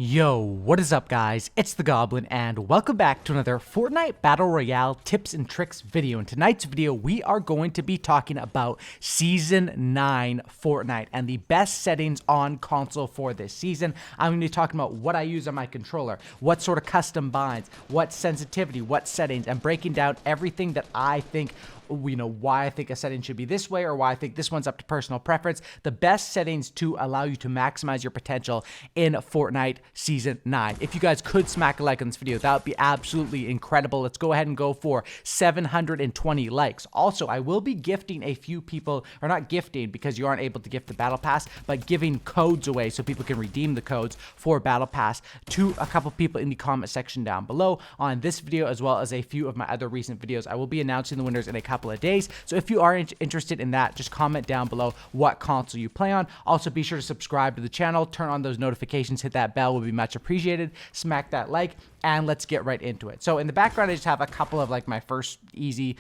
Yo, what is up guys? It's the Goblin and welcome back to another Fortnite Battle Royale tips and tricks video. In tonight's video, we are going to be talking about Season 9 Fortnite and the best settings on console for this season. I'm going to be talking about what I use on my controller, what sort of custom binds, what sensitivity, what settings, and breaking down everything that I think, why I think a setting should be this way or why I think this one's up to personal preference. The best settings to allow you to maximize your potential in Fortnite Season 9. If you guys could smack a like on this video, that would be absolutely incredible. Let's go ahead and go for 720 likes. Also, I will be gifting a few people, or not gifting because you aren't able to gift the Battle Pass, but giving codes away so people can redeem the codes for Battle Pass to a couple people in the comment section down below on this video, as well as a few of my other recent videos. I will be announcing the winners in a couple of days, so if you are interested in that, just comment down below what console you play on. Also, be sure to subscribe to the channel, turn on those notifications, hit that bell, would be much appreciated. Smack that like, and let's get right into it. So in the background, I just have a couple of like my first easy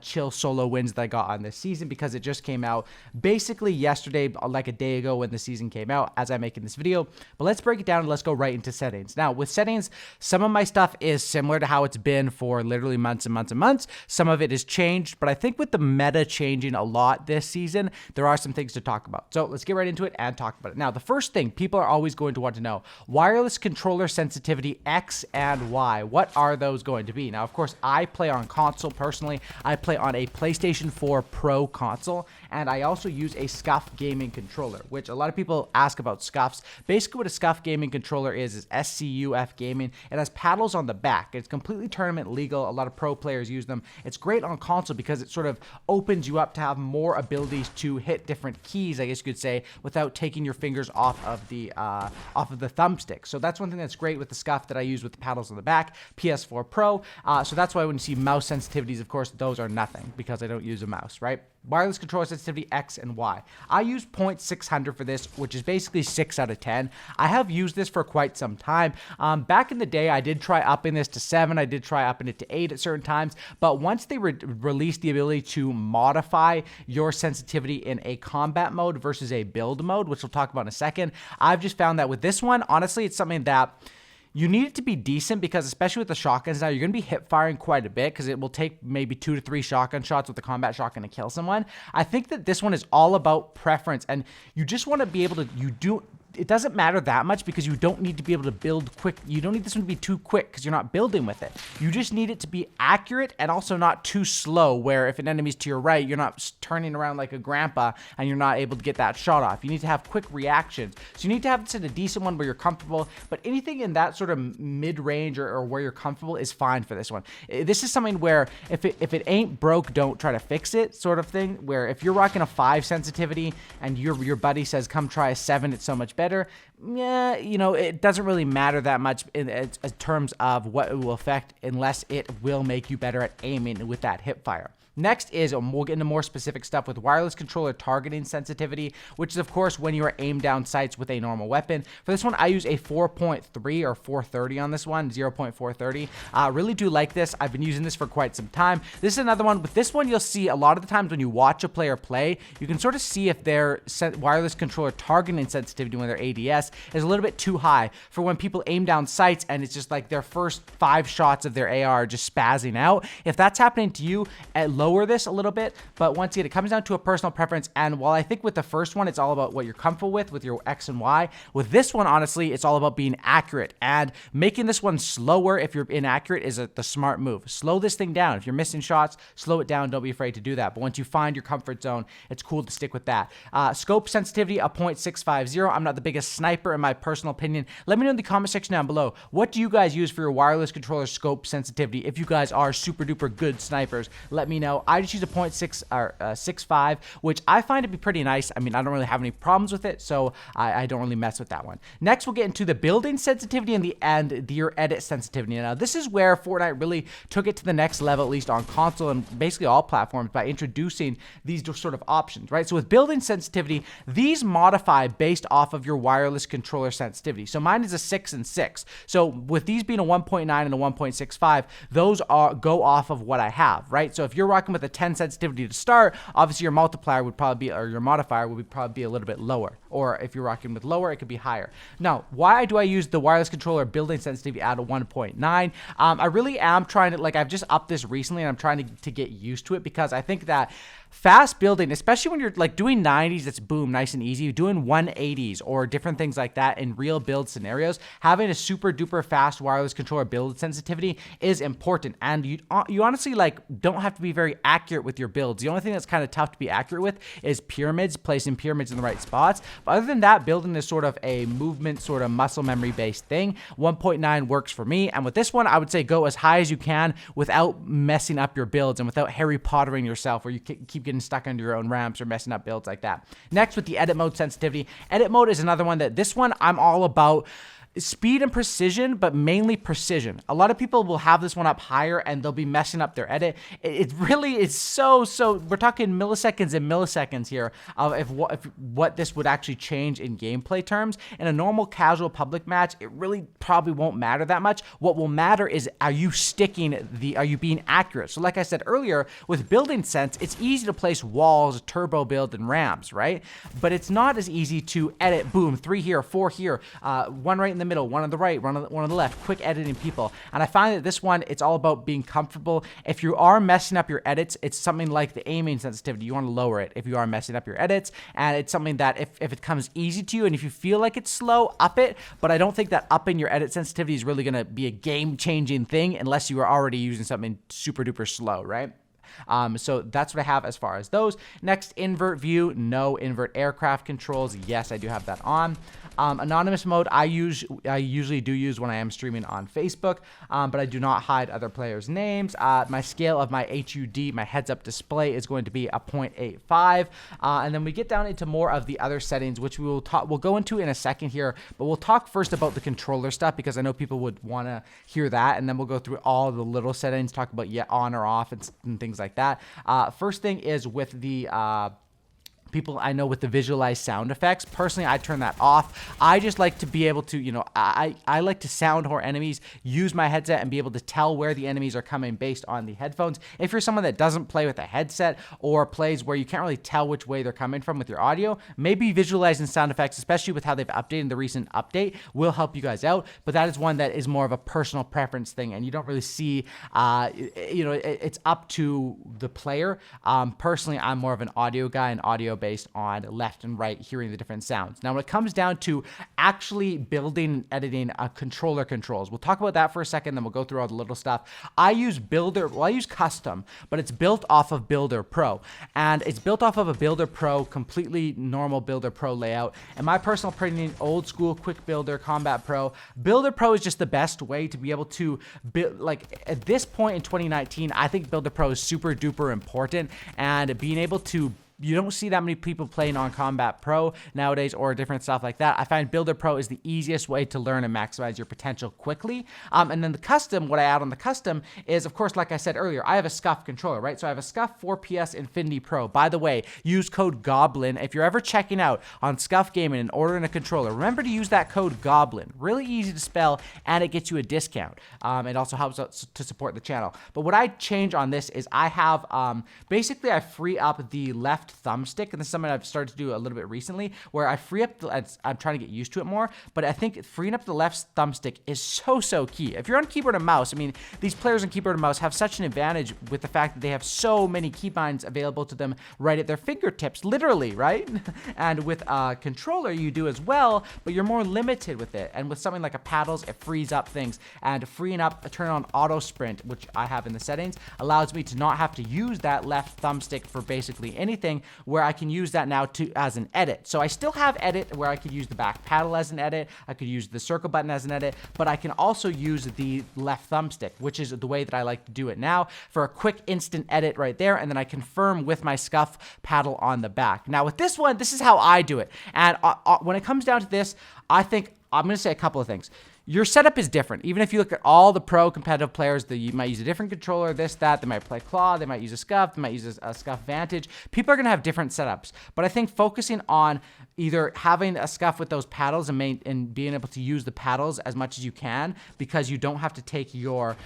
chill solo wins that I got on this season because it just came out basically yesterday, like a day ago when the season came out as I'm making this video. But let's break it down and let's go right into settings. Now with settings, some of my stuff is similar to how it's been for literally months and months and months. Some of it is changed, but I think with the meta changing a lot this season, there are some things to talk about. So let's get right into it and talk about it. Now, the first thing people are always going to want to know, wireless controller sensitivity X and Y. What are those going to be? Now, of course, I play on console personally. I play on a PlayStation 4 Pro console, and I also use a SCUF gaming controller, which a lot of people ask about SCUFs. Basically, what a SCUF gaming controller is SCUF gaming. It has paddles on the back. It's completely tournament legal. A lot of pro players use them. It's great on console because it sort of opens you up to have more abilities to hit different keys, I guess you could say, without taking your fingers off of the thumbstick. So that's one thing that's great with the SCUF that I use with the paddles on the back, PS4 Pro. So that's why when you see mouse sensitivities, of course, those are nothing because I don't use a mouse, right? Wireless controller sensitivity X and Y. I use 0.600 for this, which is basically 6 out of 10. I have used this for quite some time. Back in the day, I did try upping this to 7. I did try upping it to 8 at certain times. But once they released the ability to modify your sensitivity in a combat mode versus a build mode, which we'll talk about in a second, I've just found that with this one, honestly, it's something that you need it to be decent because especially with the shotguns now, you're going to be hip firing quite a bit because it will take maybe 2 to 3 shotgun shots with the combat shotgun to kill someone. I think that this one is all about preference, and you just want to be able to, it doesn't matter that much because you don't need to be able to build quick. You don't need this one to be too quick because you're not building with it. You just need it to be accurate and also not too slow, where if an enemy's to your right, you're not turning around like a grandpa and you're not able to get that shot off. You need to have quick reactions. So you need to have this in a decent one where you're comfortable, but anything in that sort of mid-range or where you're comfortable is fine for this one. This is something where if it ain't broke, don't try to fix it sort of thing, where if you're rocking a 5 sensitivity and your buddy says, come try a 7, it's so much better. Yeah, it doesn't really matter that much in terms of what it will affect unless it will make you better at aiming with that hip fire. Next is, we'll get into more specific stuff with wireless controller targeting sensitivity, which is, of course, when you are aimed down sights with a normal weapon. For this one, I use a 4.3 or 430 on this one, 0.430. Really do like this. I've been using this for quite some time. This is another one. With this one, you'll see a lot of the times when you watch a player play, you can sort of see if their wireless controller targeting sensitivity when their ADS is a little bit too high for when people aim down sights and it's just like their first 5 shots of their AR are just spazzing out. If that's happening to you, lower this a little bit, but once again, it comes down to a personal preference. And while I think with the first one, it's all about what you're comfortable with your X and Y, with this one, honestly, it's all about being accurate, and making this one slower if you're inaccurate is the smart move. Slow this thing down. If you're missing shots, slow it down. Don't be afraid to do that. But once you find your comfort zone, it's cool to stick with that. Scope sensitivity, a 0.650. I'm not the biggest sniper in my personal opinion. Let me know in the comment section down below. What do you guys use for your wireless controller scope sensitivity? If you guys are super duper good snipers, let me know. I just use a 0.6 or 6.5, which I find to be pretty nice. I mean, I don't really have any problems with it, so I don't really mess with that one. Next, we'll get into the building sensitivity and your edit sensitivity. Now, this is where Fortnite really took it to the next level, at least on console and basically all platforms, by introducing these sort of options, right? So with building sensitivity, these modify based off of your wireless controller sensitivity. So mine is a 6 and 6. So with these being a 1.9 and a 1.65, those go off of what I have, right? So if you're rocking with a 10 sensitivity to start, obviously your multiplier would probably be, or your modifier would probably be a little bit lower. or if you're rocking with lower, it could be higher. Now, why do I use the wireless controller building sensitivity at a 1.9? I really am trying to, like, I've just upped this recently and I'm trying to get used to it, because I think that fast building, especially when you're like doing 90s, it's boom, nice and easy. Doing 180s or different things like that in real build scenarios, having a super duper fast wireless controller build sensitivity is important. And you honestly like don't have to be very accurate with your builds. The only thing that's kind of tough to be accurate with is pyramids, placing pyramids in the right spots. But other than that, building is sort of a movement, sort of muscle memory based thing. 1.9 works for me. And with this one, I would say go as high as you can without messing up your builds and without Harry Pottering yourself, where you keep getting stuck under your own ramps or messing up builds like that. Next, with the edit mode sensitivity. Edit mode is another one that this one I'm all about speed and precision, but mainly precision. A lot of people will have this one up higher and they'll be messing up their edit. It really is so we're talking milliseconds and milliseconds here of if what this would actually change in gameplay terms. In a normal casual public match, it really probably won't matter that much. What will matter is, are you being accurate? So like I said earlier, with building sense, it's easy to place walls, turbo build, and ramps, right? But it's not as easy to edit, boom, 3 here, 4 here, one right in the middle, one on the right, one on the left, quick editing people. And I find that this one, it's all about being comfortable. If you are messing up your edits, it's something like the aiming sensitivity. You want to lower it if you are messing up your edits. And it's something that if it comes easy to you and if you feel like it's slow, up it. But I don't think that upping your edit sensitivity is really going to be a game-changing thing unless you are already using something super duper slow, right? So that's what I have as far as those. Next, invert view, no. Invert aircraft controls, yes, I do have that on. Anonymous mode, I usually do use when I am streaming on Facebook, but I do not hide other players' names. My scale of my HUD, my heads-up display, is going to be a 0.85, and then we get down into more of the other settings, which we'll go into in a second here, but we'll talk first about the controller stuff, because I know people would want to hear that, and then we'll go through all the little settings, talk about on or off and things like that. First thing is with the people I know with the visualized sound effects. Personally, I turn that off. I just like to be able to, you know, I like to sound whore enemies, use my headset and be able to tell where the enemies are coming based on the headphones. If you're someone that doesn't play with a headset or plays where you can't really tell which way they're coming from with your audio, maybe visualizing sound effects, especially with how they've updated the recent update, will help you guys out. But that is one that is more of a personal preference thing, and you don't really see, you know, it's up to the player. Personally, I'm more of an audio guy, and audio based on left and right, hearing the different sounds. Now, when it comes down to actually building and editing controller controls, we'll talk about that for a second, then we'll go through all the little stuff. I use I use custom, but it's built off of Builder Pro, and it's built off of a Builder Pro, completely normal Builder Pro layout. And my personal opinion, old school quick builder, Combat Pro, Builder Pro is just the best way to be able to build. Like at this point in 2019, I think Builder Pro is super duper important, and being able to, you don't see that many people playing on Combat Pro nowadays or different stuff like that. I find Builder Pro is the easiest way to learn and maximize your potential quickly. And then the custom, what I add on the custom is, of course, like I said earlier, I have a SCUF controller, right? So I have a SCUF 4PS Infinity Pro. By the way, use code GOBLIN. If you're ever checking out on SCUF Gaming and ordering a controller, remember to use that code GOBLIN. Really easy to spell, and it gets you a discount. It also helps out to support the channel. But what I change on this is I have, basically I free up the left thumbstick, and this is something I've started to do a little bit recently, where I free up I'm trying to get used to it more, but I think freeing up the left thumbstick is so key. If you're on keyboard and mouse, I mean, these players on keyboard and mouse have such an advantage with the fact that they have so many keybinds available to them right at their fingertips, literally, right? And with a controller, you do as well, but you're more limited with it. And with something like a paddles, it frees up things, and freeing up, turn on auto sprint, which I have in the settings, allows me to not have to use that left thumbstick for basically anything, where I can use that now as an edit. So I still have edit where I could use the back paddle as an edit, I could use the circle button as an edit, but I can also use the left thumbstick, which is the way that I like to do it now, for a quick instant edit right there, and then I confirm with my SCUF paddle on the back. Now with this one, this is how I do it. And when it comes down to this, I think I'm going to say a couple of things. Your setup is different. Even if you look at all the pro competitive players, you might use a different controller, this, that. They might play Claw. They might use a Scuff. They might use a Scuff Vantage. People are going to have different setups. But I think focusing on either having a Scuff with those paddles and being able to use the paddles as much as you can, because you don't have to take your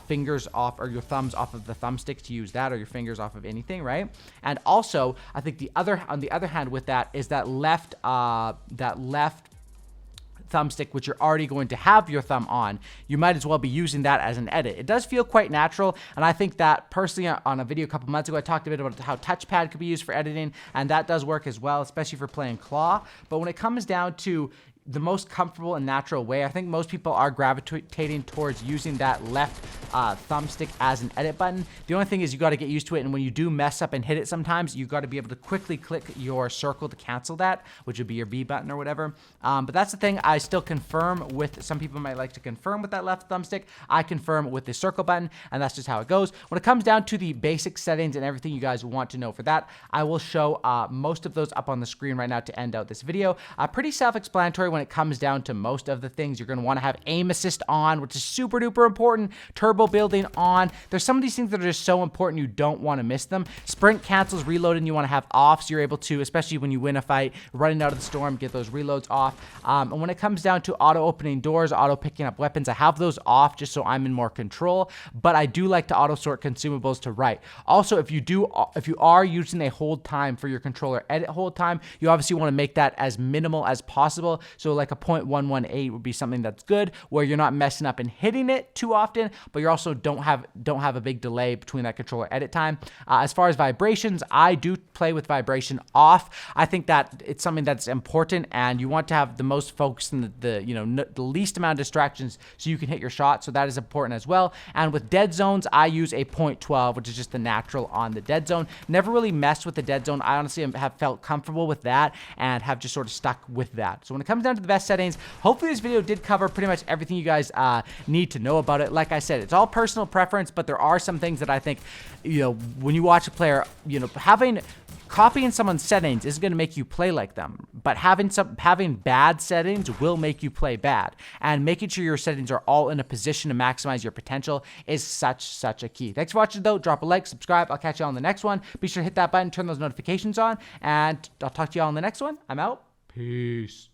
fingers off or your thumbs off of the thumbstick to use that, or your fingers off of anything, right? And also, I think on the other hand with that is that left thumbstick, which you're already going to have your thumb on, you might as well be using that as an edit. It does feel quite natural, and I think that personally on a video a couple months ago, I talked a bit about how touchpad could be used for editing, and that does work as well, especially for playing Claw. But when it comes down to the most comfortable and natural way, I think most people are gravitating towards using that left thumbstick as an edit button. The only thing is you got to get used to it, and when you do mess up and hit it sometimes, you got to be able to quickly click your circle to cancel that, which would be your B button or whatever. But that's the thing. I still confirm with, some people might like to confirm with that left thumbstick. I confirm with the circle button, and that's just how it goes. When it comes down to the basic settings and everything you guys want to know for that, I will show most of those up on the screen right now to end out this video. Pretty self-explanatory when it comes down to most of the things. You're going to want to have aim assist on, which is super duper important. Turbo building on. There's some of these things that are just so important you don't want to miss them. Sprint cancels reloading you want to have off, so you're able to, especially when you win a fight, running out of the storm, get those reloads off. And when it comes down to auto opening doors, auto picking up weapons, I have those off just so I'm in more control, but I do like to auto sort consumables to right. Also, if you are using a hold time for your controller edit hold time, you obviously want to make that as minimal as possible. So like a 0.118 would be something that's good, where you're not messing up and hitting it too often, but you also don't have a big delay between that controller edit time. As far as vibrations, I do play with vibration off. I think that it's something that's important, and you want to have the most focus and the least amount of distractions so you can hit your shot. So that is important as well. And with dead zones, I use a 0.12, which is just the natural on the dead zone. Never really messed with the dead zone. I honestly have felt comfortable with that and have just sort of stuck with that. So when it comes down to the best settings, hopefully this video did cover pretty much everything you guys need to know about it. Like I said, it's all personal preference, but there are some things that I think, when you watch a player, copying someone's settings isn't going to make you play like them, but having bad settings will make you play bad. And making sure your settings are all in a position to maximize your potential is such a key. Thanks for watching though. Drop a like, subscribe. I'll catch you all on the next one. Be sure to hit that button, turn those notifications on, and I'll talk to you all on the next one. I'm out. Peace.